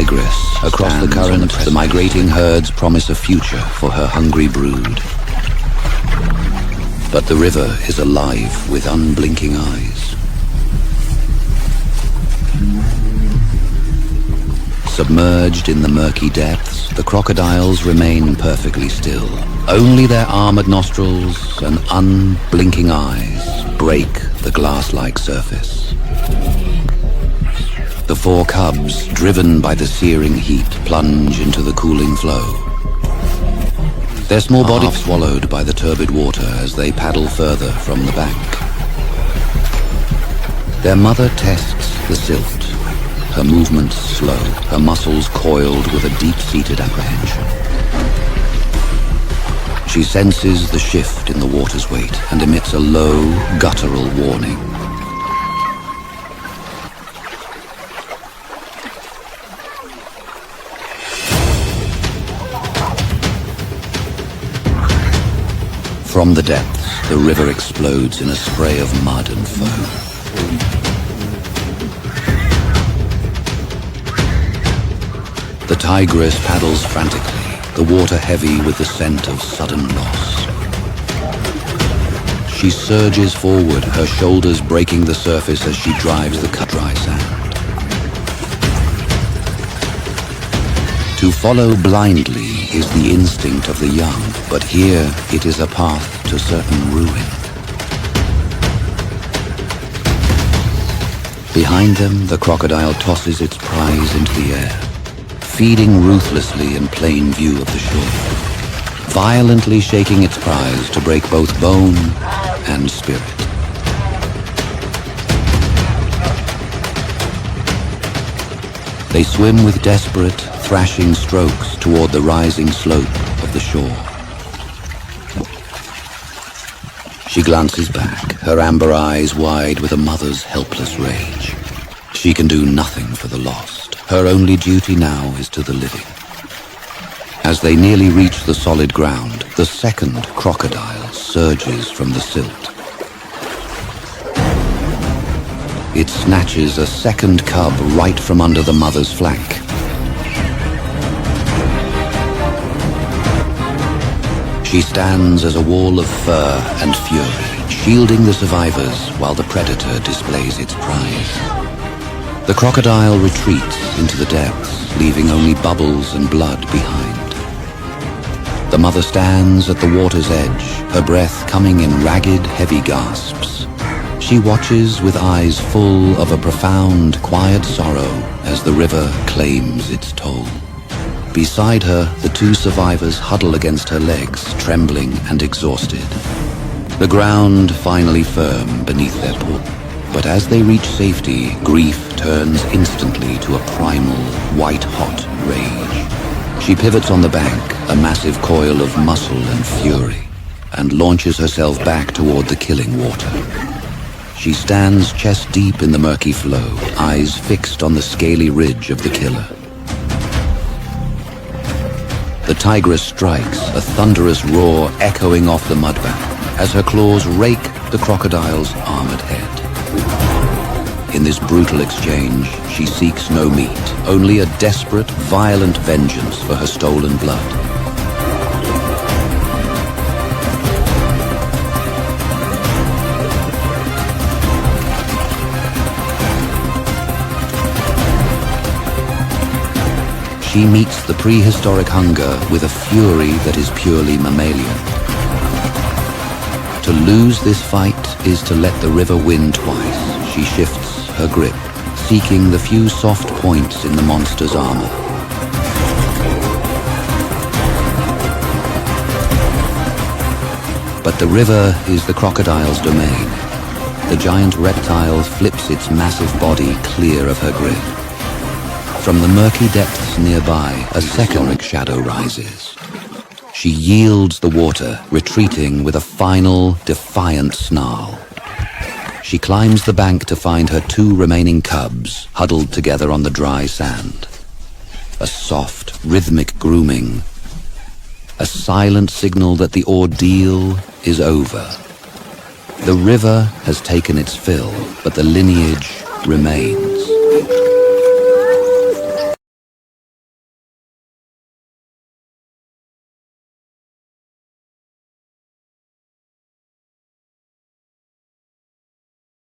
Tigress. Across the current, the migrating herds promise a future for her hungry brood. But the river is alive with unblinking eyes. Submerged in the murky depths, the crocodiles remain perfectly still. Only their armored nostrils and unblinking eyes break the glass-like surface. The four cubs, driven by the searing heat, plunge into the cooling flow. Their small bodies swallowed by the turbid water as they paddle further from the bank. Their mother tests the silt, her movements slow, her muscles coiled with a deep-seated apprehension. She senses the shift in the water's weight and emits a low, guttural warning. From the depths, the river explodes in a spray of mud and foam. The Tigress paddles frantically, the water heavy with the scent of sudden loss. She surges forward, her shoulders breaking the surface as she drives the cut-dry sand. To follow blindly is the instinct of the young, but here it is a path to certain ruin. Behind them, the crocodile tosses its prize into the air, feeding ruthlessly in plain view of the shore, violently shaking its prize to break both bone and spirit. They swim with desperate, thrashing strokes toward the rising slope of the shore. She glances back, her amber eyes wide with a mother's helpless rage. She can do nothing for the lost. Her only duty now is to the living. As they nearly reach the solid ground, the second crocodile surges from the silt. It snatches a second cub right from under the mother's flank. She stands as a wall of fur and fury, shielding the survivors while the predator displays its prize. The crocodile retreats into the depths, leaving only bubbles and blood behind. The mother stands at the water's edge, her breath coming in ragged, heavy gasps. She watches with eyes full of a profound, quiet sorrow as the river claims its toll. Beside her, the two survivors huddle against her legs, trembling and exhausted. The ground finally firm beneath their paw. But as they reach safety, grief turns instantly to a primal, white-hot rage. She pivots on the bank, a massive coil of muscle and fury, and launches herself back toward the killing water. She stands chest-deep in the murky flow, eyes fixed on the scaly ridge of the killer. The Tigress strikes, a thunderous roar echoing off the mudbank, as her claws rake the crocodile's armored head. In this brutal exchange, she seeks no meat, only a desperate, violent vengeance for her stolen blood. She meets the prehistoric hunger with a fury that is purely mammalian. To lose this fight is to let the river win twice. She shifts her grip, seeking the few soft points in the monster's armor. But the river is the crocodile's domain. The giant reptile flips its massive body clear of her grip. From the murky depths nearby, a second shadow rises. She yields the water, retreating with a final, defiant snarl. She climbs the bank to find her two remaining cubs, huddled together on the dry sand. A soft, rhythmic grooming. A silent signal that the ordeal is over. The river has taken its fill, but the lineage remains.